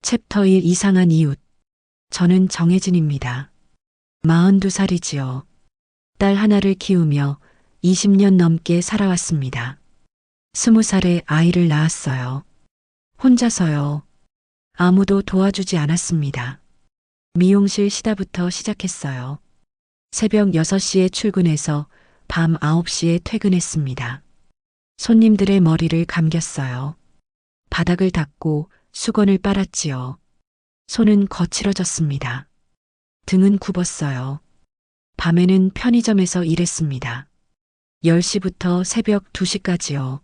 챕터 1 이상한 이웃. 저는 정혜진입니다. 42살이지요. 딸 하나를 키우며 20년 넘게 살아왔습니다. 20살에 아이를 낳았어요. 혼자서요. 아무도 도와주지 않았습니다. 미용실 시다부터 시작했어요. 새벽 6시에 출근해서 밤 9시에 퇴근했습니다. 손님들의 머리를 감겼어요. 바닥을 닦고 수건을 빨았지요. 손은 거칠어졌습니다. 등은 굽었어요. 밤에는 편의점에서 일했습니다. 10시부터 새벽 2시까지요.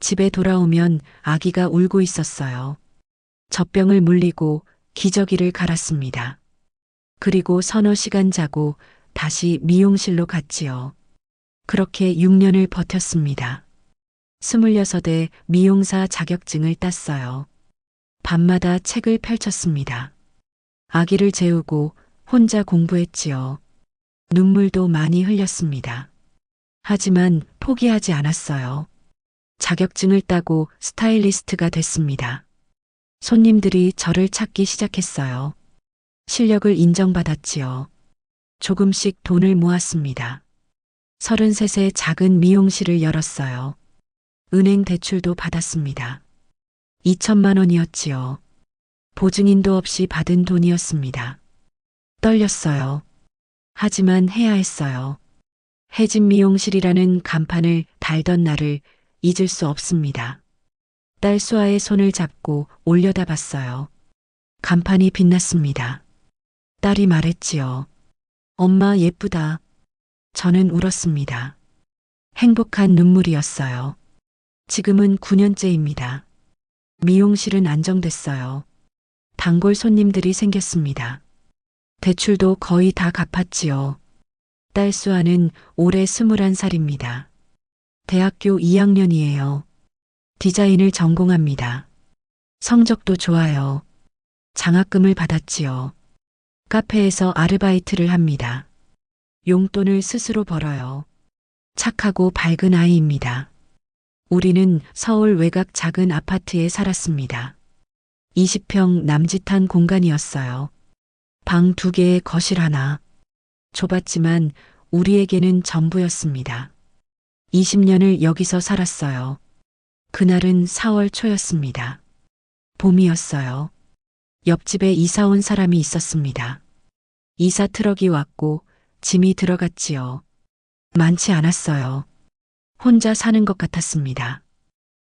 집에 돌아오면 아기가 울고 있었어요. 젖병을 물리고 기저귀를 갈았습니다. 그리고 서너 시간 자고 다시 미용실로 갔지요. 그렇게 6년을 버텼습니다. 26에 미용사 자격증을 땄어요. 밤마다 책을 펼쳤습니다. 아기를 재우고 혼자 공부했지요. 눈물도 많이 흘렸습니다. 하지만 포기하지 않았어요. 자격증을 따고 스타일리스트가 됐습니다. 손님들이 저를 찾기 시작했어요. 실력을 인정받았지요. 조금씩 돈을 모았습니다. 33세 작은 미용실을 열었어요. 은행 대출도 받았습니다. 2천만 원이었지요. 보증인도 없이 받은 돈이었습니다. 떨렸어요. 하지만 해야 했어요. 혜진 미용실이라는 간판을 달던 날을 잊을 수 없습니다. 딸 수아의 손을 잡고 올려다 봤어요. 간판이 빛났습니다. 딸이 말했지요. 엄마 예쁘다. 저는 울었습니다. 행복한 눈물이었어요. 지금은 9년째입니다. 미용실은 안정됐어요. 단골 손님들이 생겼습니다. 대출도 거의 다 갚았지요. 딸 수아는 올해 21살입니다. 대학교 2학년이에요. 디자인을 전공합니다. 성적도 좋아요. 장학금을 받았지요. 카페에서 아르바이트를 합니다. 용돈을 스스로 벌어요. 착하고 밝은 아이입니다. 우리는 서울 외곽 작은 아파트에 살았습니다. 20평 남짓한 공간이었어요. 방 2개에 거실 하나. 좁았지만 우리에게는 전부였습니다. 20년을 여기서 살았어요. 그날은 4월 초였습니다. 봄이었어요. 옆집에 이사 온 사람이 있었습니다. 이사 트럭이 왔고 짐이 들어갔지요. 많지 않았어요. 혼자 사는 것 같았습니다.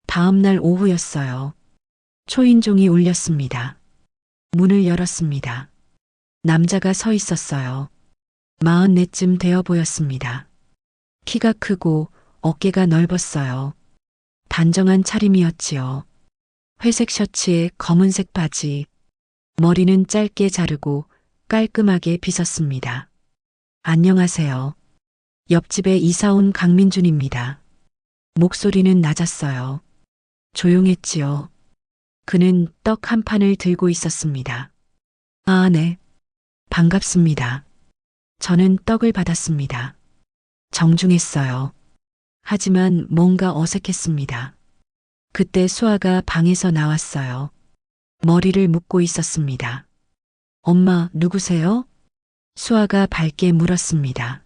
다음 날 오후였어요. 초인종이 울렸습니다. 문을 열었습니다. 남자가 서 있었어요. 44쯤 되어 보였습니다. 키가 크고 어깨가 넓었어요. 단정한 차림이었지요. 회색 셔츠에 검은색 바지, 머리는 짧게 자르고 깔끔하게 빗었습니다. 안녕하세요. 옆집에 이사 온 강민준입니다. 목소리는 낮았어요. 조용했지요. 그는 떡 한 판을 들고 있었습니다. 아, 네. 반갑습니다. 저는 떡을 받았습니다. 정중했어요. 하지만 뭔가 어색했습니다. 그때 수아가 방에서 나왔어요. 머리를 묶고 있었습니다. 엄마, 누구세요? 수아가 밝게 물었습니다.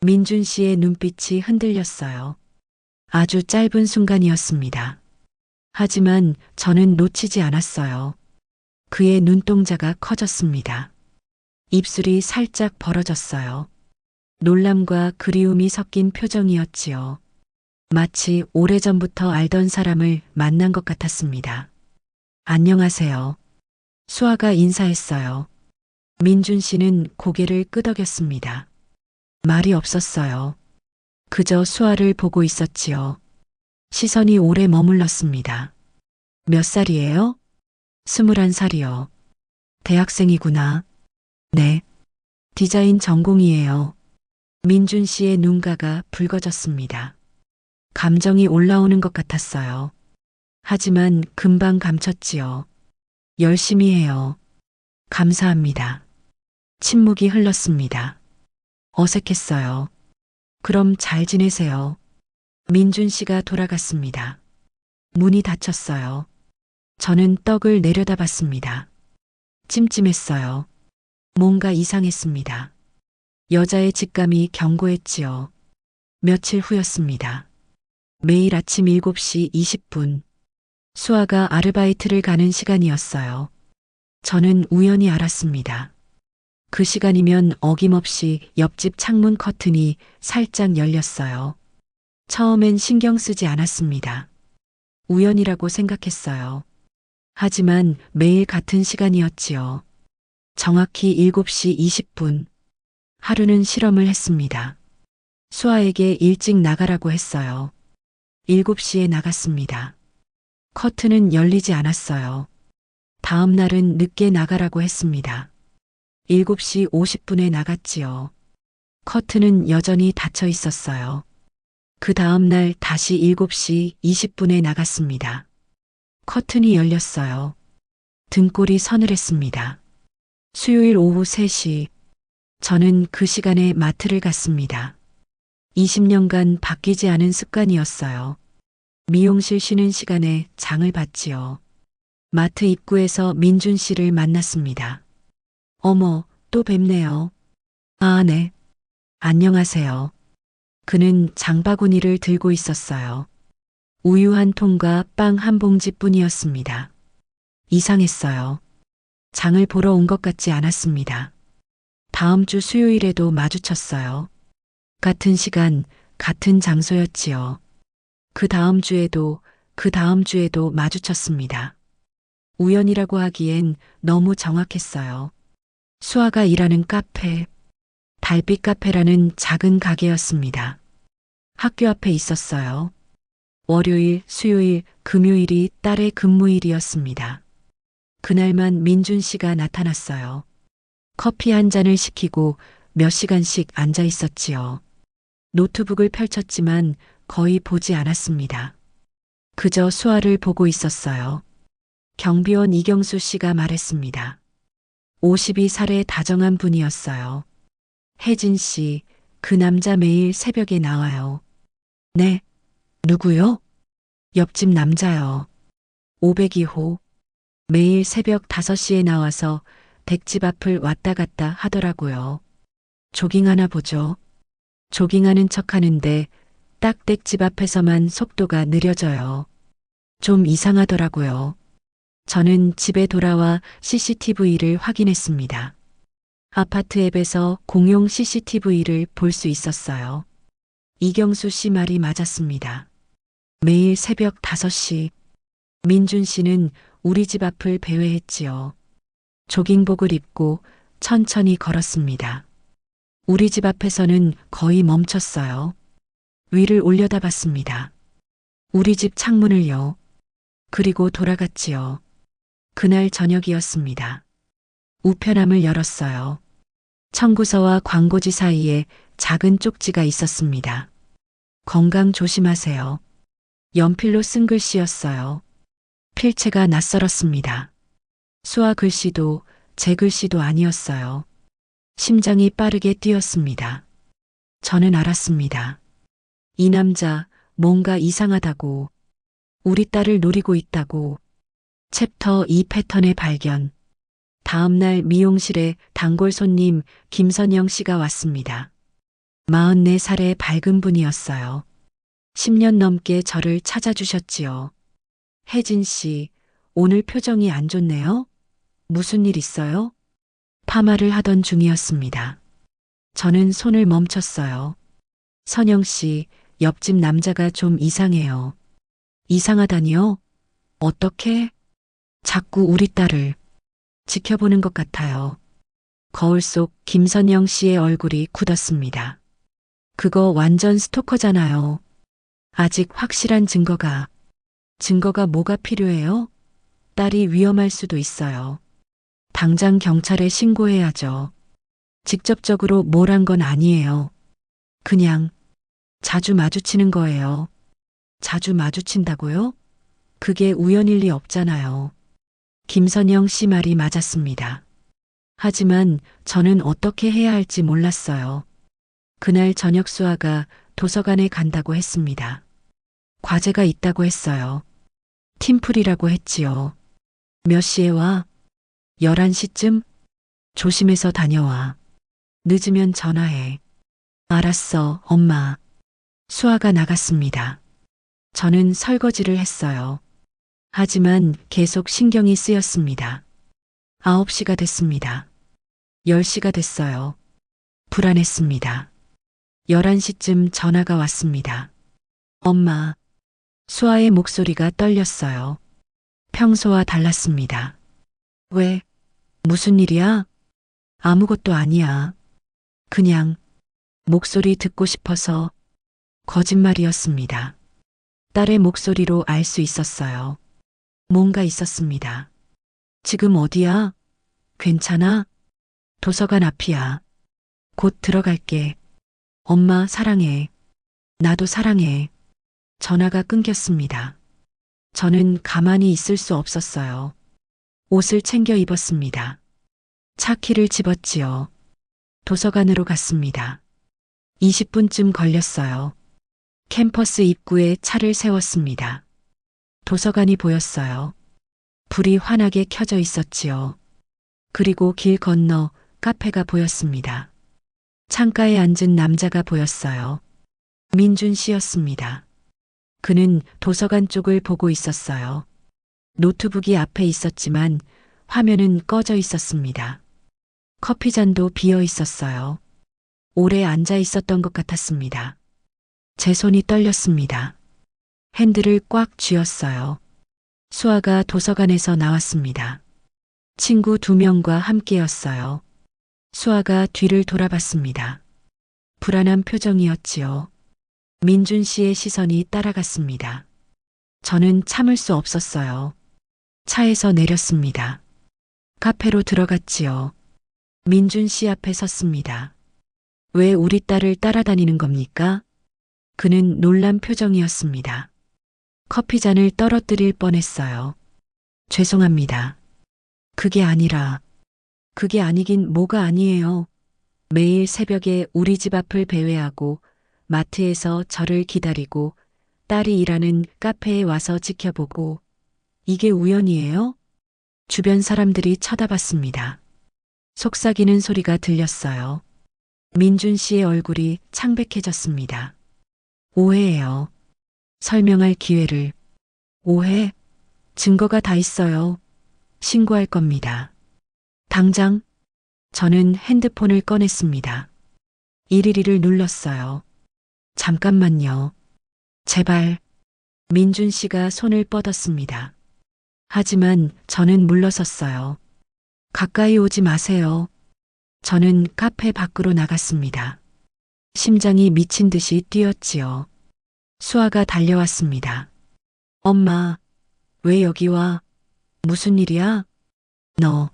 민준 씨의 눈빛이 흔들렸어요. 아주 짧은 순간이었습니다. 하지만 저는 놓치지 않았어요. 그의 눈동자가 커졌습니다. 입술이 살짝 벌어졌어요. 놀람과 그리움이 섞인 표정이었지요. 마치 오래전부터 알던 사람을 만난 것 같았습니다. 안녕하세요. 수아가 인사했어요. 민준 씨는 고개를 끄덕였습니다. 말이 없었어요. 그저 수아를 보고 있었지요. 시선이 오래 머물렀습니다. 몇 살이에요? 21살이요. 대학생이구나. 네. 디자인 전공이에요. 민준 씨의 눈가가 붉어졌습니다. 감정이 올라오는 것 같았어요. 하지만 금방 감췄지요. 열심히 해요. 감사합니다. 침묵이 흘렀습니다. 어색했어요. 그럼 잘 지내세요. 민준 씨가 돌아갔습니다. 문이 닫혔어요. 저는 떡을 내려다봤습니다. 찜찜했어요. 뭔가 이상했습니다. 여자의 직감이 경고했지요. 며칠 후였습니다. 매일 아침 7시 20분. 수아가 아르바이트를 가는 시간이었어요. 저는 우연히 알았습니다. 그 시간이면 어김없이 옆집 창문 커튼이 살짝 열렸어요. 처음엔 신경 쓰지 않았습니다. 우연이라고 생각했어요. 하지만 매일 같은 시간이었지요. 정확히 7시 20분. 하루는 실험을 했습니다. 수아에게 일찍 나가라고 했어요. 7시에 나갔습니다. 커튼은 열리지 않았어요. 다음 날은 늦게 나가라고 했습니다. 7시 50분에 나갔지요. 커튼은 여전히 닫혀 있었어요. 그 다음 날 다시 7시 20분에 나갔습니다. 커튼이 열렸어요. 등골이 서늘했습니다. 수요일 오후 3시. 저는 그 시간에 마트를 갔습니다. 20년간 바뀌지 않은 습관이었어요. 미용실 쉬는 시간에 장을 봤지요. 마트 입구에서 민준 씨를 만났습니다. 어머, 또 뵙네요. 아, 네. 안녕하세요. 그는 장바구니를 들고 있었어요. 우유 한 통과 빵 한 봉지뿐이었습니다. 이상했어요. 장을 보러 온 것 같지 않았습니다. 다음 주 수요일에도 마주쳤어요. 같은 시간, 같은 장소였지요. 그 다음 주에도 마주쳤습니다. 우연이라고 하기엔 너무 정확했어요. 수아가 일하는 카페, 달빛 카페라는 작은 가게였습니다. 학교 앞에 있었어요. 월요일, 수요일, 금요일이 딸의 근무일이었습니다. 그날만 민준 씨가 나타났어요. 커피 한 잔을 시키고 몇 시간씩 앉아 있었지요. 노트북을 펼쳤지만 거의 보지 않았습니다. 그저 수아를 보고 있었어요. 경비원 이경수 씨가 말했습니다. 52살의 다정한 분이었어요. 혜진 씨, 그 남자 매일 새벽에 나와요. 네. 누구요? 옆집 남자요. 502호. 매일 새벽 5시에 나와서 댁집 앞을 왔다 갔다 하더라고요. 조깅하나 보죠. 조깅하는 척 하는데 딱 댁집 앞에서만 속도가 느려져요. 좀 이상하더라고요. 저는 집에 돌아와 CCTV를 확인했습니다. 아파트 앱에서 공용 CCTV를 볼 수 있었어요. 이경수 씨 말이 맞았습니다. 매일 새벽 5시. 민준 씨는 우리 집 앞을 배회했지요. 조깅복을 입고 천천히 걸었습니다. 우리 집 앞에서는 거의 멈췄어요. 위를 올려다봤습니다. 우리 집 창문을요. 그리고 돌아갔지요. 그날 저녁이었습니다. 우편함을 열었어요. 청구서와 광고지 사이에 작은 쪽지가 있었습니다. 건강 조심하세요. 연필로 쓴 글씨였어요. 필체가 낯설었습니다. 수아 글씨도 제 글씨도 아니었어요. 심장이 빠르게 뛰었습니다. 저는 알았습니다. 이 남자 뭔가 이상하다고, 우리 딸을 노리고 있다고. 챕터 2 패턴의 발견. 다음 날 미용실에 단골 손님 김선영 씨가 왔습니다. 44살의 밝은 분이었어요. 10년 넘게 저를 찾아주셨지요. 혜진 씨, 오늘 표정이 안 좋네요? 무슨 일 있어요? 파마를 하던 중이었습니다. 저는 손을 멈췄어요. 선영 씨, 옆집 남자가 좀 이상해요. 이상하다니요? 어떻게? 자꾸 우리 딸을 지켜보는 것 같아요. 거울 속 김선영 씨의 얼굴이 굳었습니다. 그거 완전 스토커잖아요. 아직 확실한 증거가 뭐가 필요해요? 딸이 위험할 수도 있어요. 당장 경찰에 신고해야죠. 직접적으로 뭘 한 건 아니에요. 그냥 자주 마주치는 거예요. 자주 마주친다고요? 그게 우연일 리 없잖아요. 김선영 씨 말이 맞았습니다. 하지만 저는 어떻게 해야 할지 몰랐어요. 그날 저녁 수아가 도서관에 간다고 했습니다. 과제가 있다고 했어요. 팀플이라고 했지요. 몇 시에 와? 11시쯤? 조심해서 다녀와. 늦으면 전화해. 알았어, 엄마. 수아가 나갔습니다. 저는 설거지를 했어요. 하지만 계속 신경이 쓰였습니다. 9시가 됐습니다. 10시가 됐어요. 불안했습니다. 11시쯤 전화가 왔습니다. 엄마. 수아의 목소리가 떨렸어요. 평소와 달랐습니다. 왜? 무슨 일이야? 아무것도 아니야. 그냥 목소리 듣고 싶어서. 거짓말이었습니다. 딸의 목소리로 알 수 있었어요. 뭔가 있었습니다. 지금 어디야? 괜찮아? 도서관 앞이야. 곧 들어갈게. 엄마 사랑해. 나도 사랑해. 전화가 끊겼습니다. 저는 가만히 있을 수 없었어요. 옷을 챙겨 입었습니다. 차 키를 집었지요. 도서관으로 갔습니다. 20분쯤 걸렸어요. 캠퍼스 입구에 차를 세웠습니다. 도서관이 보였어요. 불이 환하게 켜져 있었지요. 그리고 길 건너 카페가 보였습니다. 창가에 앉은 남자가 보였어요. 민준 씨였습니다. 그는 도서관 쪽을 보고 있었어요. 노트북이 앞에 있었지만 화면은 꺼져 있었습니다. 커피잔도 비어 있었어요. 오래 앉아 있었던 것 같았습니다. 제 손이 떨렸습니다. 핸들을 꽉 쥐었어요. 수아가 도서관에서 나왔습니다. 친구 2명과 함께였어요. 수아가 뒤를 돌아봤습니다. 불안한 표정이었지요. 민준 씨의 시선이 따라갔습니다. 저는 참을 수 없었어요. 차에서 내렸습니다. 카페로 들어갔지요. 민준 씨 앞에 섰습니다. 왜 우리 딸을 따라다니는 겁니까? 그는 놀란 표정이었습니다. 커피잔을 떨어뜨릴 뻔했어요. 죄송합니다. 그게 아니긴 뭐가 아니에요. 매일 새벽에 우리 집 앞을 배회하고 마트에서 저를 기다리고 딸이 일하는 카페에 와서 지켜보고 이게 우연이에요? 주변 사람들이 쳐다봤습니다. 속삭이는 소리가 들렸어요. 민준 씨의 얼굴이 창백해졌습니다. 오해예요. 설명할 기회를. 오해? 증거가 다 있어요. 신고할 겁니다. 당장? 저는 핸드폰을 꺼냈습니다. 112를 눌렀어요. 잠깐만요. 제발. 민준 씨가 손을 뻗었습니다. 하지만 저는 물러섰어요. 가까이 오지 마세요. 저는 카페 밖으로 나갔습니다. 심장이 미친 듯이 뛰었지요. 수아가 달려왔습니다. 엄마, 왜 여기 와? 무슨 일이야? 너,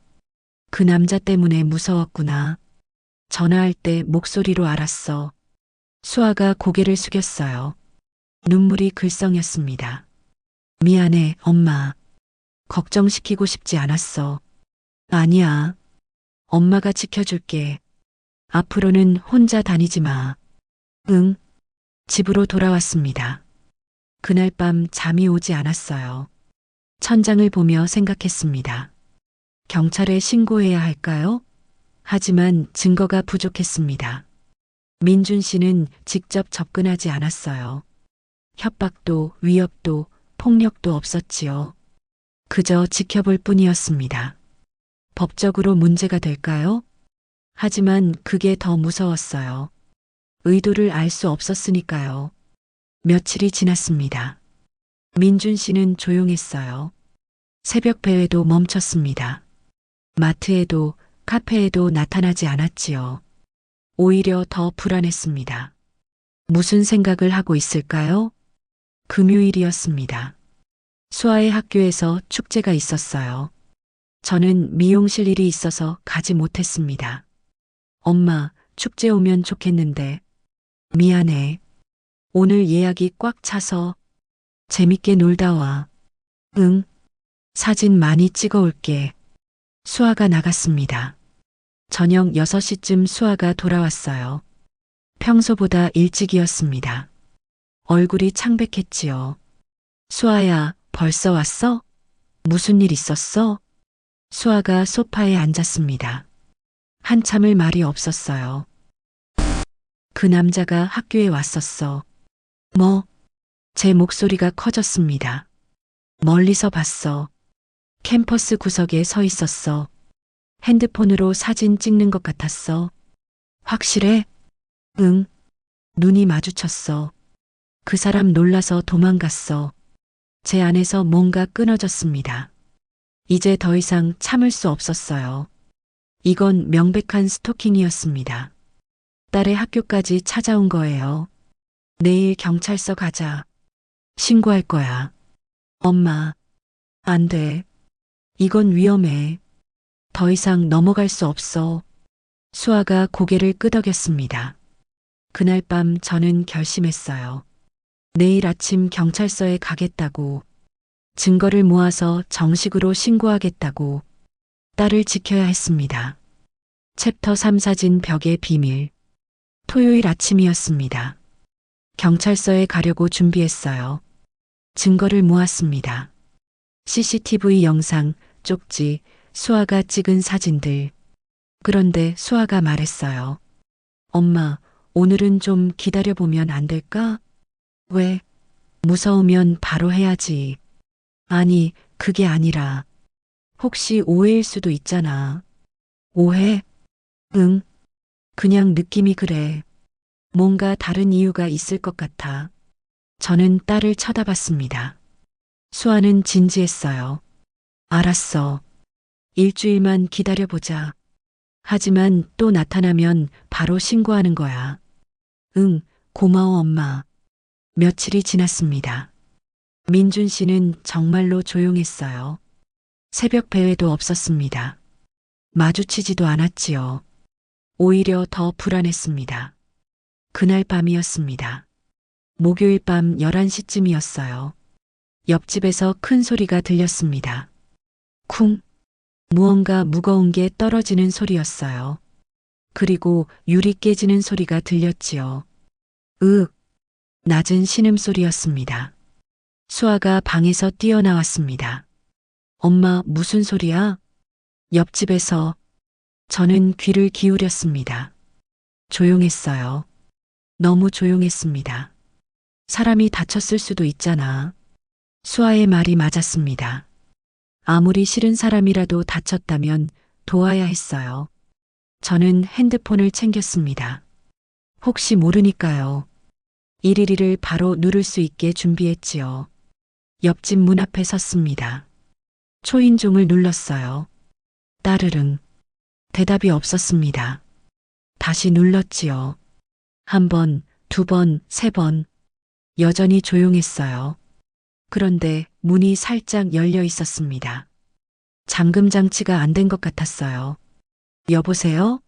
그 남자 때문에 무서웠구나. 전화할 때 목소리로 알았어. 수아가 고개를 숙였어요. 눈물이 글썽였습니다. 미안해, 엄마. 걱정시키고 싶지 않았어. 아니야. 엄마가 지켜줄게. 앞으로는 혼자 다니지 마. 응. 집으로 돌아왔습니다. 그날 밤 잠이 오지 않았어요. 천장을 보며 생각했습니다. 경찰에 신고해야 할까요? 하지만 증거가 부족했습니다. 민준 씨는 직접 접근하지 않았어요. 협박도 위협도 폭력도 없었지요. 그저 지켜볼 뿐이었습니다. 법적으로 문제가 될까요? 하지만 그게 더 무서웠어요. 의도를 알 수 없었으니까요. 며칠이 지났습니다. 민준 씨는 조용했어요. 새벽 배회도 멈췄습니다. 마트에도 카페에도 나타나지 않았지요. 오히려 더 불안했습니다. 무슨 생각을 하고 있을까요? 금요일이었습니다. 수아의 학교에서 축제가 있었어요. 저는 미용실 일이 있어서 가지 못했습니다. 엄마, 축제 오면 좋겠는데. 미안해. 오늘 예약이 꽉 차서. 재밌게 놀다 와. 응. 사진 많이 찍어 올게. 수아가 나갔습니다. 저녁 6시쯤 수아가 돌아왔어요. 평소보다 일찍이었습니다. 얼굴이 창백했지요. 수아야, 벌써 왔어? 무슨 일 있었어? 수아가 소파에 앉았습니다. 한참을 말이 없었어요. 그 남자가 학교에 왔었어. 뭐? 제 목소리가 커졌습니다. 멀리서 봤어. 캠퍼스 구석에 서 있었어. 핸드폰으로 사진 찍는 것 같았어. 확실해? 응. 눈이 마주쳤어. 그 사람 놀라서 도망갔어. 제 안에서 뭔가 끊어졌습니다. 이제 더 이상 참을 수 없었어요. 이건 명백한 스토킹이었습니다. 딸의 학교까지 찾아온 거예요. 내일 경찰서 가자. 신고할 거야. 엄마, 안 돼. 이건 위험해. 더 이상 넘어갈 수 없어. 수아가 고개를 끄덕였습니다. 그날 밤 저는 결심했어요. 내일 아침 경찰서에 가겠다고. 증거를 모아서 정식으로 신고하겠다고. 딸을 지켜야 했습니다. 챕터 3 사진 벽의 비밀. 토요일 아침이었습니다. 경찰서에 가려고 준비했어요. 증거를 모았습니다. CCTV 영상, 쪽지, 수아가 찍은 사진들. 그런데 수아가 말했어요. 엄마, 오늘은 좀 기다려보면 안 될까? 왜? 무서우면 바로 해야지. 아니, 그게 아니라. 혹시 오해일 수도 있잖아. 오해? 응. 그냥 느낌이 그래. 뭔가 다른 이유가 있을 것 같아. 저는 딸을 쳐다봤습니다. 수아는 진지했어요. 알았어. 일주일만 기다려보자. 하지만 또 나타나면 바로 신고하는 거야. 응, 고마워 엄마. 며칠이 지났습니다. 민준 씨는 정말로 조용했어요. 새벽 배회도 없었습니다. 마주치지도 않았지요. 오히려 더 불안했습니다. 그날 밤이었습니다. 목요일 밤 11시쯤이었어요. 옆집에서 큰 소리가 들렸습니다. 쿵. 무언가 무거운 게 떨어지는 소리였어요. 그리고 유리 깨지는 소리가 들렸지요. 으윽. 낮은 신음소리였습니다. 수아가 방에서 뛰어나왔습니다. 엄마, 무슨 소리야? 옆집에서. 저는 귀를 기울였습니다. 조용했어요. 너무 조용했습니다. 사람이 다쳤을 수도 있잖아. 수아의 말이 맞았습니다. 아무리 싫은 사람이라도 다쳤다면 도와야 했어요. 저는 핸드폰을 챙겼습니다. 혹시 모르니까요. 112를 바로 누를 수 있게 준비했지요. 옆집 문 앞에 섰습니다. 초인종을 눌렀어요. 따르릉. 대답이 없었습니다. 다시 눌렀지요. 한 번, 두 번, 세 번. 여전히 조용했어요. 그런데 문이 살짝 열려 있었습니다. 잠금 장치가 안 된 것 같았어요. 여보세요?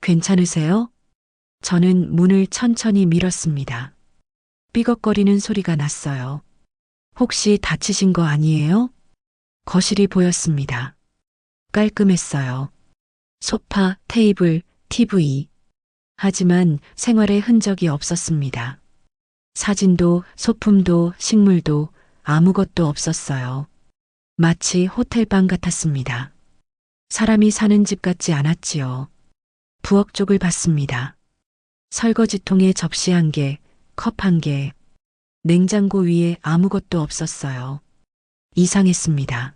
괜찮으세요? 저는 문을 천천히 밀었습니다. 삐걱거리는 소리가 났어요. 혹시 다치신 거 아니에요? 거실이 보였습니다. 깔끔했어요. 소파, 테이블, TV. 하지만 생활의 흔적이 없었습니다. 사진도, 소품도, 식물도 아무것도 없었어요. 마치 호텔방 같았습니다. 사람이 사는 집 같지 않았지요. 부엌 쪽을 봤습니다. 설거지통에 접시 한 개, 컵 한 개, 냉장고 위에 아무것도 없었어요. 이상했습니다.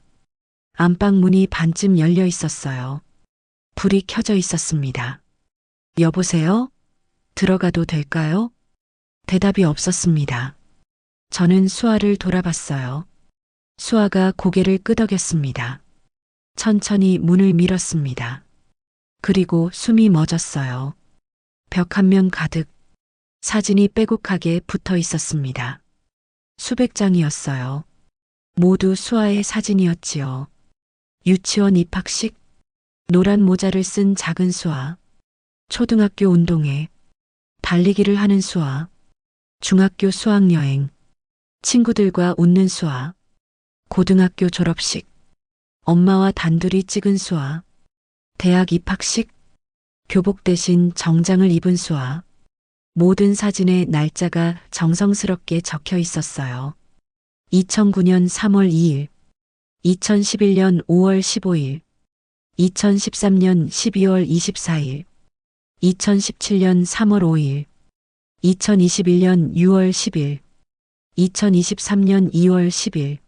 안방 문이 반쯤 열려 있었어요. 불이 켜져 있었습니다. 여보세요? 들어가도 될까요? 대답이 없었습니다. 저는 수아를 돌아봤어요. 수아가 고개를 끄덕였습니다. 천천히 문을 밀었습니다. 그리고 숨이 멎었어요. 벽 한 면 가득 사진이 빼곡하게 붙어 있었습니다. 수백 장이었어요. 모두 수아의 사진이었지요. 유치원 입학식, 노란 모자를 쓴 작은 수아, 초등학교 운동회, 달리기를 하는 수아, 중학교 수학여행, 친구들과 웃는 수아, 고등학교 졸업식, 엄마와 단둘이 찍은 수아, 대학 입학식, 교복 대신 정장을 입은 수아, 모든 사진에 날짜가 정성스럽게 적혀 있었어요. 2009년 3월 2일, 2011년 5월 15일, 2013년 12월 24일, 2017년 3월 5일, 2021년 6월 10일, 2023년 2월 10일,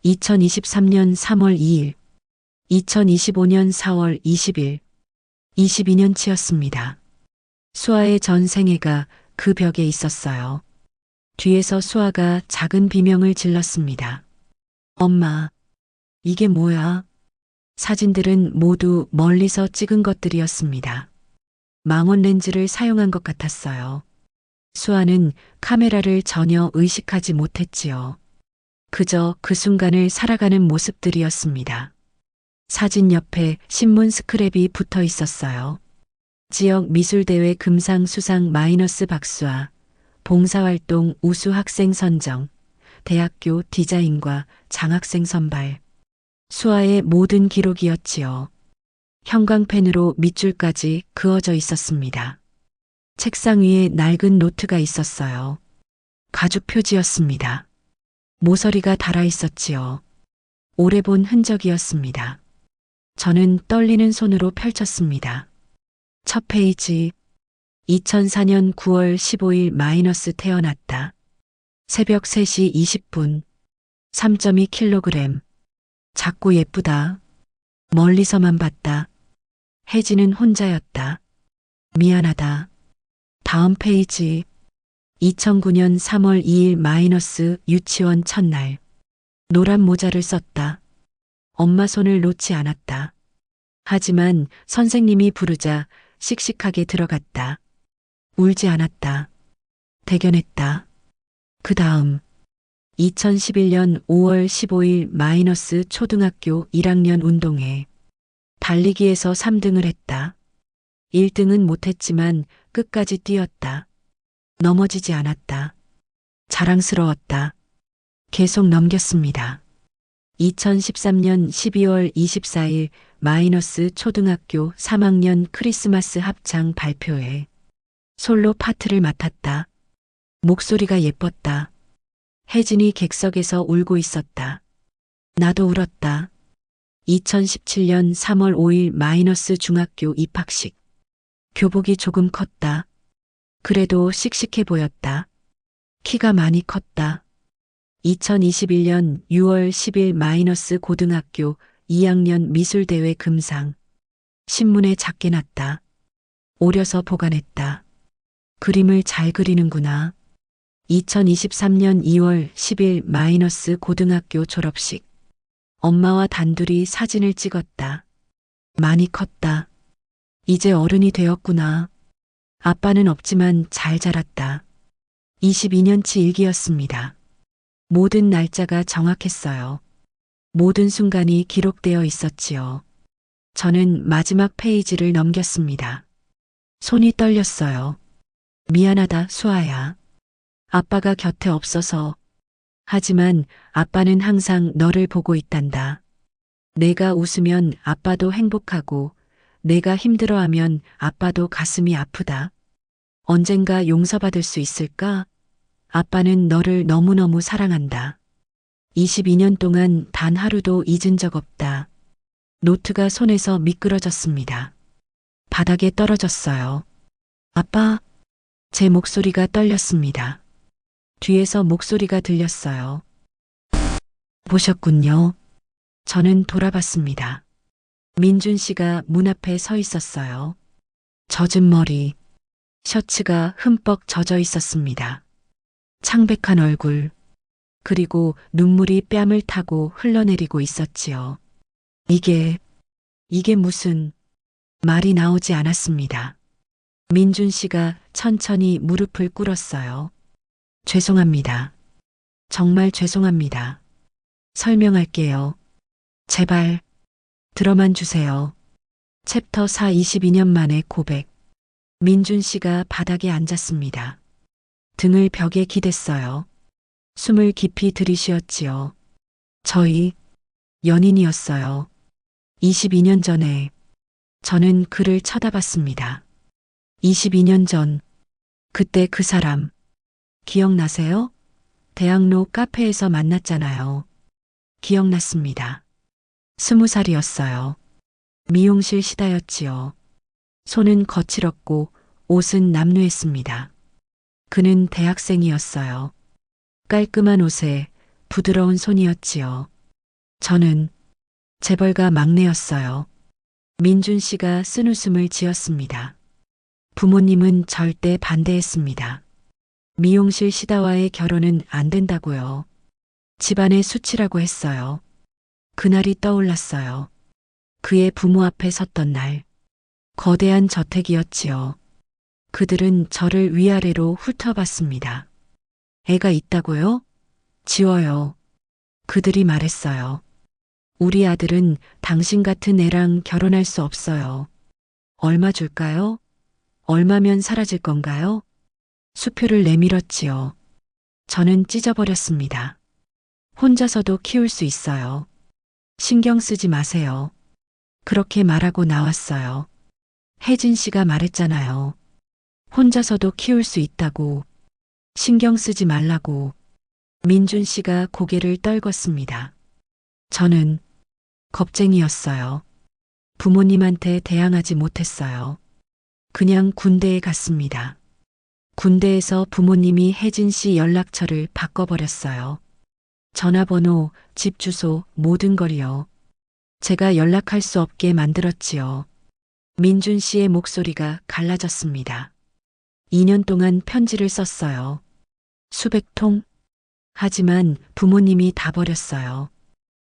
2023년 3월 2일, 2025년 4월 20일, 22년치였습니다. 수아의 전 생애가 그 벽에 있었어요. 뒤에서 수아가 작은 비명을 질렀습니다. 엄마, 이게 뭐야? 사진들은 모두 멀리서 찍은 것들이었습니다. 망원 렌즈를 사용한 것 같았어요. 수아는 카메라를 전혀 의식하지 못했지요. 그저 그 순간을 살아가는 모습들이었습니다. 사진 옆에 신문 스크랩이 붙어 있었어요. 지역 미술대회 금상 수상 마이너스 박수와 봉사활동 우수 학생 선정, 대학교 디자인과 장학생 선발. 수아의 모든 기록이었지요. 형광펜으로 밑줄까지 그어져 있었습니다. 책상 위에 낡은 노트가 있었어요. 가죽 표지였습니다. 모서리가 달아 있었지요. 오래 본 흔적이었습니다. 저는 떨리는 손으로 펼쳤습니다. 첫 페이지. 2004년 9월 15일 마이너스 태어났다. 새벽 3시 20분. 3.2kg. 작고 예쁘다. 멀리서만 봤다. 혜진은 혼자였다. 미안하다. 다음 페이지. 2009년 3월 2일 마이너스 유치원 첫날. 노란 모자를 썼다. 엄마 손을 놓지 않았다. 하지만 선생님이 부르자 씩씩하게 들어갔다. 울지 않았다. 대견했다. 그 다음 2011년 5월 15일 마이너스 초등학교 1학년 운동회. 달리기에서 3등을 했다. 1등은 못했지만 끝까지 뛰었다. 넘어지지 않았다. 자랑스러웠다. 계속 넘겼습니다. 2013년 12월 24일 마이너스 초등학교 3학년 크리스마스 합창 발표회. 솔로 파트를 맡았다. 목소리가 예뻤다. 혜진이 객석에서 울고 있었다. 나도 울었다. 2017년 3월 5일 마이너스 중학교 입학식. 교복이 조금 컸다. 그래도 씩씩해 보였다. 키가 많이 컸다. 2021년 6월 10일 마이너스 고등학교 2학년 미술대회 금상. 신문에 작게 났다. 오려서 보관했다. 그림을 잘 그리는구나. 2023년 2월 10일 마이너스 고등학교 졸업식. 엄마와 단둘이 사진을 찍었다. 많이 컸다. 이제 어른이 되었구나. 아빠는 없지만 잘 자랐다. 22년치 일기였습니다. 모든 날짜가 정확했어요. 모든 순간이 기록되어 있었지요. 저는 마지막 페이지를 넘겼습니다. 손이 떨렸어요. 미안하다, 수아야. 아빠가 곁에 없어서. 하지만 아빠는 항상 너를 보고 있단다. 내가 웃으면 아빠도 행복하고, 내가 힘들어하면 아빠도 가슴이 아프다. 언젠가 용서받을 수 있을까? 아빠는 너를 너무너무 사랑한다. 22년 동안 단 하루도 잊은 적 없다. 노트가 손에서 미끄러졌습니다. 바닥에 떨어졌어요. 아빠, 제 목소리가 떨렸습니다. 뒤에서 목소리가 들렸어요. 보셨군요. 저는 돌아봤습니다. 민준 씨가 문 앞에 서 있었어요. 젖은 머리, 셔츠가 흠뻑 젖어 있었습니다. 창백한 얼굴, 그리고 눈물이 뺨을 타고 흘러내리고 있었지요. 이게 무슨 말이 나오지 않았습니다. 민준 씨가 천천히 무릎을 꿇었어요. 죄송합니다. 정말 죄송합니다. 설명할게요. 제발 들어만 주세요. 챕터 4 22년 만의 고백. 민준 씨가 바닥에 앉았습니다. 등을 벽에 기댔어요. 숨을 깊이 들이쉬었지요. 저희 연인이었어요. 22년 전에 저는 그를 쳐다봤습니다. 22년 전, 그때 그 사람, 기억나세요? 대학로 카페에서 만났잖아요. 기억났습니다. 20살이었어요. 미용실 시다였지요. 손은 거칠었고 옷은 남루했습니다. 그는 대학생이었어요. 깔끔한 옷에 부드러운 손이었지요. 저는 재벌가 막내였어요. 민준 씨가 쓴웃음을 지었습니다. 부모님은 절대 반대했습니다. 미용실 시다와의 결혼은 안 된다고요. 집안의 수치라고 했어요. 그날이 떠올랐어요. 그의 부모 앞에 섰던 날. 거대한 저택이었지요. 그들은 저를 위아래로 훑어봤습니다. 애가 있다고요? 지워요. 그들이 말했어요. 우리 아들은 당신 같은 애랑 결혼할 수 없어요. 얼마 줄까요? 얼마면 사라질 건가요? 수표를 내밀었지요. 저는 찢어버렸습니다. 혼자서도 키울 수 있어요. 신경 쓰지 마세요. 그렇게 말하고 나왔어요. 혜진 씨가 말했잖아요. 혼자서도 키울 수 있다고. 신경 쓰지 말라고. 민준 씨가 고개를 떨궜습니다. 저는 겁쟁이였어요. 부모님한테 대항하지 못했어요. 그냥 군대에 갔습니다. 군대에서 부모님이 혜진 씨 연락처를 바꿔버렸어요. 전화번호, 집 주소, 모든 걸요. 제가 연락할 수 없게 만들었지요. 민준 씨의 목소리가 갈라졌습니다. 2년 동안 편지를 썼어요. 수백 통? 하지만 부모님이 다 버렸어요.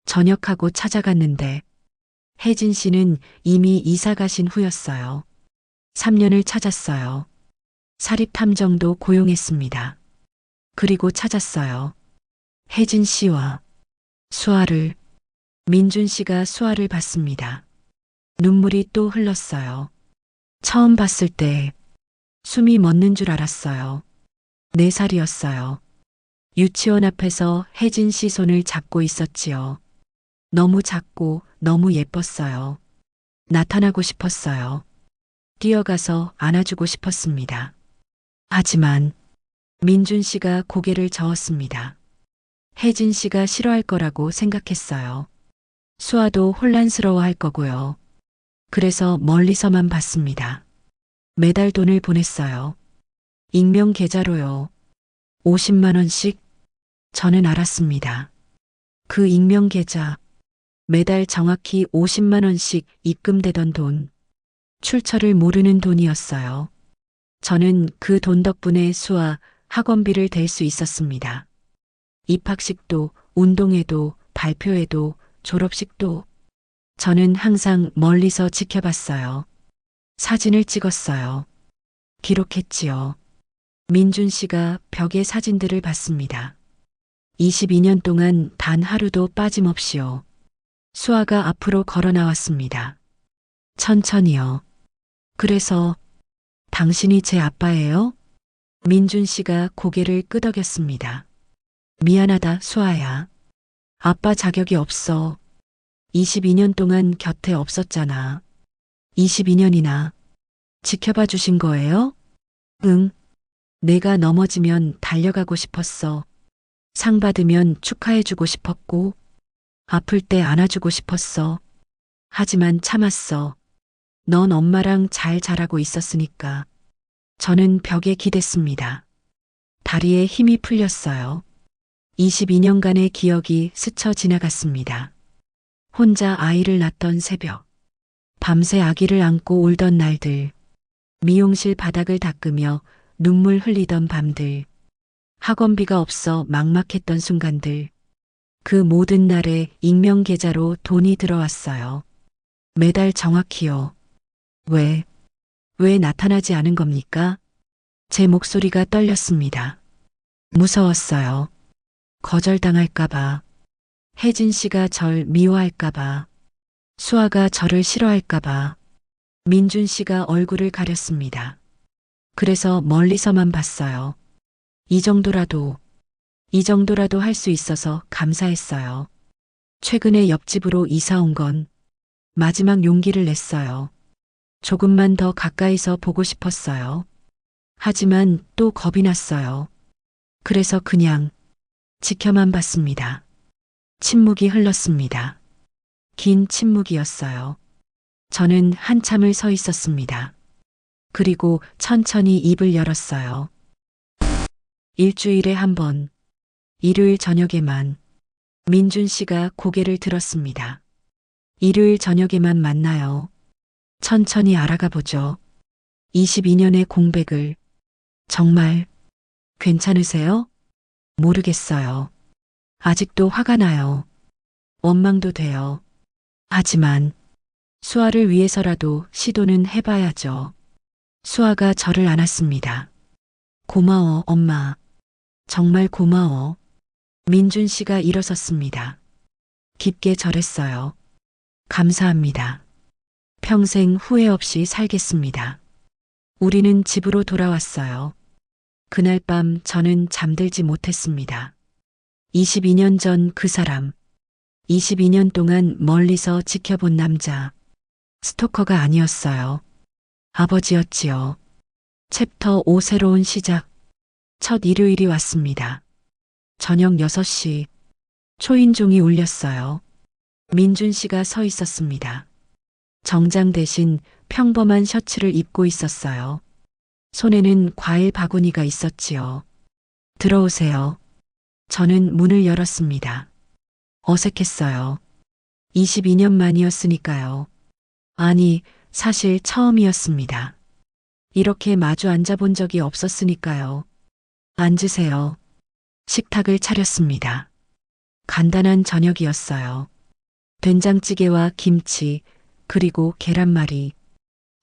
전역하고 찾아갔는데 혜진 씨는 이미 이사 가신 후였어요. 3년을 찾았어요. 사립탐정도 고용했습니다. 그리고 찾았어요. 혜진 씨와 수아를. 민준 씨가 수아를 봤습니다. 눈물이 또 흘렀어요. 처음 봤을 때 숨이 멎는 줄 알았어요. 4살이었어요. 유치원 앞에서 혜진 씨 손을 잡고 있었지요. 너무 작고 너무 예뻤어요. 나타나고 싶었어요. 뛰어가서 안아주고 싶었습니다. 하지만 민준 씨가 고개를 저었습니다. 혜진 씨가 싫어할 거라고 생각했어요. 수아도 혼란스러워할 거고요. 그래서 멀리서만 봤습니다. 매달 돈을 보냈어요. 익명 계좌로요. 50만 원씩. 저는 알았습니다. 그 익명 계좌. 매달 정확히 50만 원씩 입금되던 돈. 출처를 모르는 돈이었어요. 저는 그 돈 덕분에 수아 학원비를 댈 수 있었습니다. 입학식도, 운동회도, 발표회도, 졸업식도. 저는 항상 멀리서 지켜봤어요. 사진을 찍었어요. 기록했지요. 민준 씨가 벽에 사진들을 봤습니다. 22년 동안 단 하루도 빠짐없이요. 수아가 앞으로 걸어 나왔습니다. 천천히요. 그래서 당신이 제 아빠예요? 민준 씨가 고개를 끄덕였습니다. 미안하다, 수아야. 아빠 자격이 없어. 22년 동안 곁에 없었잖아. 22년이나 지켜봐 주신 거예요? 응. 내가 넘어지면 달려가고 싶었어. 상 받으면 축하해주고 싶었고, 아플 때 안아주고 싶었어. 하지만 참았어. 넌 엄마랑 잘 자라고 있었으니까. 저는 벽에 기댔습니다. 다리에 힘이 풀렸어요. 22년간의 기억이 스쳐 지나갔습니다. 혼자 아이를 낳던 새벽. 밤새 아기를 안고 울던 날들. 미용실 바닥을 닦으며 눈물 흘리던 밤들. 학원비가 없어 막막했던 순간들. 그 모든 날에 익명 계좌로 돈이 들어왔어요. 매달 정확히요. 왜 나타나지 않은 겁니까? 제 목소리가 떨렸습니다. 무서웠어요. 거절당할까봐. 혜진 씨가 절 미워할까봐. 수아가 저를 싫어할까봐. 민준 씨가 얼굴을 가렸습니다. 그래서 멀리서만 봤어요. 이 정도라도 할 수 있어서 감사했어요. 최근에 옆집으로 이사 온 건 마지막 용기를 냈어요. 조금만 더 가까이서 보고 싶었어요. 하지만 또 겁이 났어요. 그래서 그냥 지켜만 봤습니다. 침묵이 흘렀습니다. 긴 침묵이었어요. 저는 한참을 서 있었습니다. 그리고 천천히 입을 열었어요. 일주일에 한 번, 일요일 저녁에만 민준 씨가 고개를 들었습니다. 일요일 저녁에만 만나요. 천천히 알아가 보죠. 22년의 공백을. 정말 괜찮으세요? 모르겠어요. 아직도 화가 나요. 원망도 돼요. 하지만 수아를 위해서라도 시도는 해봐야죠. 수아가 저를 안았습니다. 고마워, 엄마. 정말 고마워. 민준 씨가 일어섰습니다. 깊게 절했어요. 감사합니다. 평생 후회 없이 살겠습니다. 우리는 집으로 돌아왔어요. 그날 밤 저는 잠들지 못했습니다. 22년 전 그 사람. 22년 동안 멀리서 지켜본 남자. 스토커가 아니었어요. 아버지였지요. 챕터 5 새로운 시작. 첫 일요일이 왔습니다. 저녁 6시. 초인종이 울렸어요. 민준 씨가 서 있었습니다. 정장 대신 평범한 셔츠를 입고 있었어요. 손에는 과일 바구니가 있었지요. 들어오세요. 저는 문을 열었습니다. 어색했어요. 22년 만이었으니까요. 아니, 사실 처음이었습니다. 이렇게 마주 앉아본 적이 없었으니까요. 앉으세요. 식탁을 차렸습니다. 간단한 저녁이었어요. 된장찌개와 김치, 그리고 계란말이.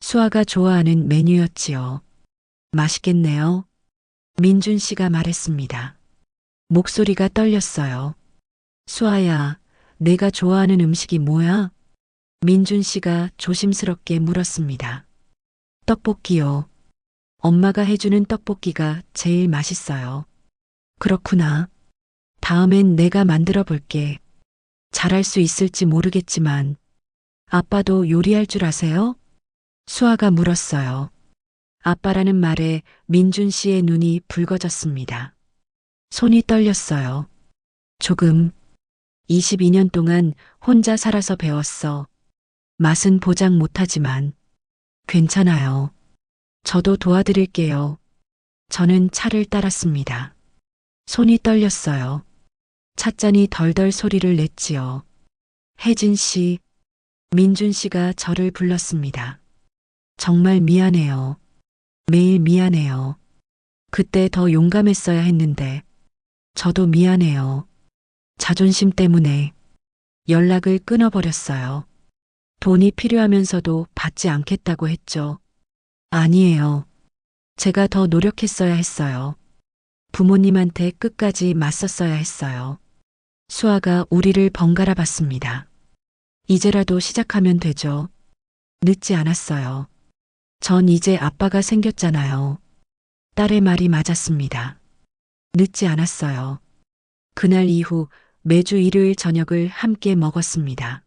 수아가 좋아하는 메뉴였지요. 맛있겠네요. 민준 씨가 말했습니다. 목소리가 떨렸어요. 수아야, 내가 좋아하는 음식이 뭐야? 민준 씨가 조심스럽게 물었습니다. 떡볶이요. 엄마가 해주는 떡볶이가 제일 맛있어요. 그렇구나. 다음엔 내가 만들어 볼게. 잘할 수 있을지 모르겠지만. 아빠도 요리할 줄 아세요? 수아가 물었어요. 아빠라는 말에 민준 씨의 눈이 붉어졌습니다. 손이 떨렸어요. 조금. 22년 동안 혼자 살아서 배웠어. 맛은 보장 못하지만. 괜찮아요. 저도 도와드릴게요. 저는 차를 따랐습니다. 손이 떨렸어요. 찻잔이 덜덜 소리를 냈지요. 혜진 씨, 민준 씨가 저를 불렀습니다. 정말 미안해요. 매일 미안해요. 그때 더 용감했어야 했는데. 저도 미안해요. 자존심 때문에 연락을 끊어버렸어요. 돈이 필요하면서도 받지 않겠다고 했죠. 아니에요. 제가 더 노력했어야 했어요. 부모님한테 끝까지 맞섰어야 했어요. 수아가 우리를 번갈아 봤습니다. 이제라도 시작하면 되죠. 늦지 않았어요. 전 이제 아빠가 생겼잖아요. 딸의 말이 맞았습니다. 늦지 않았어요. 그날 이후 매주 일요일 저녁을 함께 먹었습니다.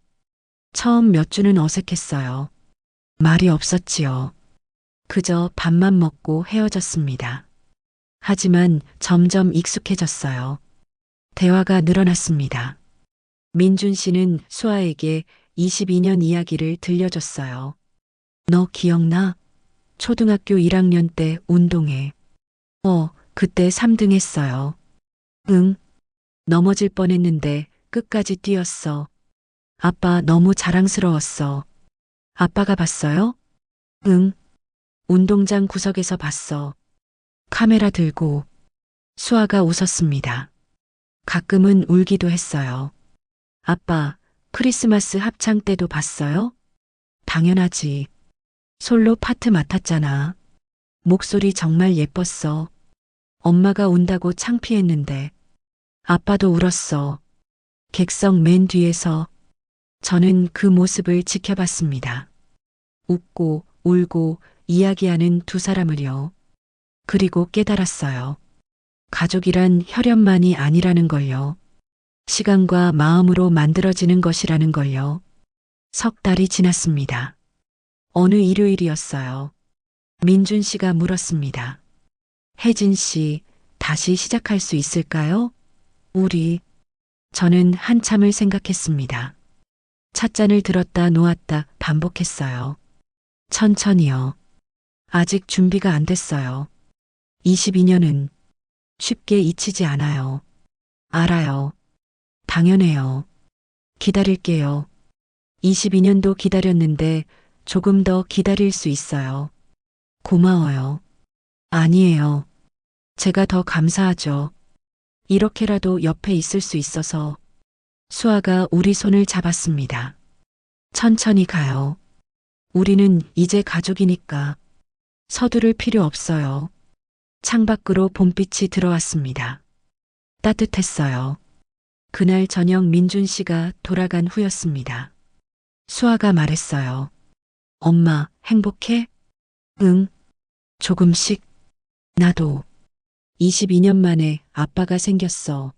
처음 몇 주는 어색했어요. 말이 없었지요. 그저 밥만 먹고 헤어졌습니다. 하지만 점점 익숙해졌어요. 대화가 늘어났습니다. 민준 씨는 수아에게 22년 이야기를 들려줬어요. 너 기억나? 초등학교 1학년 때 운동회. 그때 3등 했어요. 응. 넘어질 뻔했는데 끝까지 뛰었어. 아빠 너무 자랑스러웠어. 아빠가 봤어요? 응. 운동장 구석에서 봤어. 카메라 들고. 수아가 웃었습니다. 가끔은 울기도 했어요. 아빠, 크리스마스 합창 때도 봤어요? 당연하지. 솔로 파트 맡았잖아. 목소리 정말 예뻤어. 엄마가 운다고 창피했는데. 아빠도 울었어. 객석 맨 뒤에서. 저는 그 모습을 지켜봤습니다. 웃고 울고 이야기하는 두 사람을요. 그리고 깨달았어요. 가족이란 혈연만이 아니라는 걸요. 시간과 마음으로 만들어지는 것이라는 걸요. 석 달이 지났습니다. 어느 일요일이었어요. 민준 씨가 물었습니다. 혜진 씨, 다시 시작할 수 있을까요? 저는 한참을 생각했습니다. 찻잔을 들었다 놓았다 반복했어요. 천천히요. 아직 준비가 안 됐어요. 22년은 쉽게 잊히지 않아요. 알아요. 당연해요. 기다릴게요. 22년도 기다렸는데 조금 더 기다릴 수 있어요. 고마워요. 아니에요. 제가 더 감사하죠. 이렇게라도 옆에 있을 수 있어서. 수아가 우리 손을 잡았습니다. 천천히 가요. 우리는 이제 가족이니까 서두를 필요 없어요. 창밖으로 봄빛이 들어왔습니다. 따뜻했어요. 그날 저녁 민준 씨가 돌아간 후였습니다. 수아가 말했어요. 엄마, 행복해? 응, 조금씩. 나도. 22년 만에 아빠가 생겼어.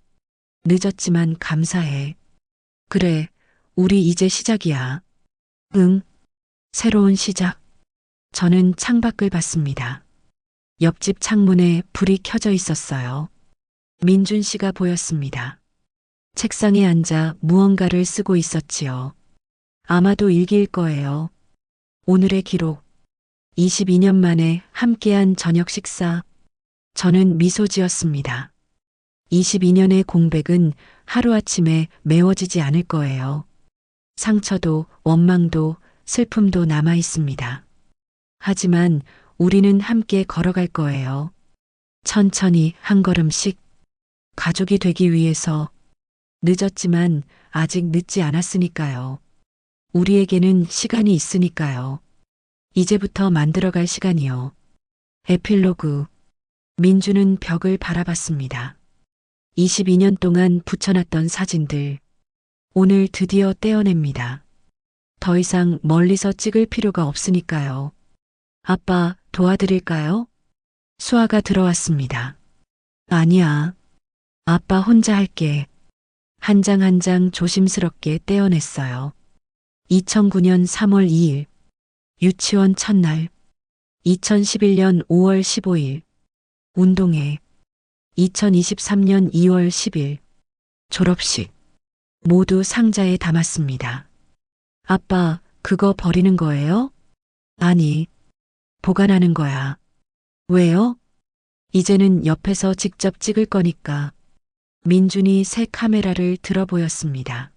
늦었지만 감사해. 그래, 우리 이제 시작이야. 응, 새로운 시작. 저는 창밖을 봤습니다. 옆집 창문에 불이 켜져 있었어요. 민준 씨가 보였습니다. 책상에 앉아 무언가를 쓰고 있었지요. 아마도 일기일 거예요. 오늘의 기록. 22년 만에 함께한 저녁 식사. 저는 미소 지었습니다. 22년의 공백은 하루아침에 메워지지 않을 거예요. 상처도 원망도 슬픔도 남아 있습니다. 하지만 우리는 함께 걸어갈 거예요. 천천히 한 걸음씩 가족이 되기 위해서. 늦었지만 아직 늦지 않았으니까요. 우리에게는 시간이 있으니까요. 이제부터 만들어갈 시간이요. 에필로그. 민주는 벽을 바라봤습니다. 22년 동안 붙여놨던 사진들. 오늘 드디어 떼어냅니다. 더 이상 멀리서 찍을 필요가 없으니까요. 아빠, 도와드릴까요? 수아가 들어왔습니다. 아니야. 아빠 혼자 할게. 한 장 한 장 조심스럽게 떼어냈어요. 2009년 3월 2일. 유치원 첫날. 2011년 5월 15일. 운동회. 2023년 2월 10일. 졸업식. 모두 상자에 담았습니다. 아빠, 그거 버리는 거예요? 아니, 보관하는 거야. 왜요? 이제는 옆에서 직접 찍을 거니까. 민준이 새 카메라를 들어 보였습니다.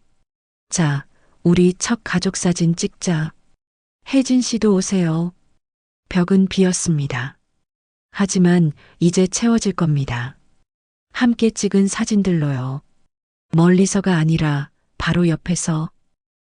자, 우리 첫 가족 사진 찍자. 혜진 씨도 오세요. 벽은 비었습니다. 하지만 이제 채워질 겁니다. 함께 찍은 사진들로요. 멀리서가 아니라 바로 옆에서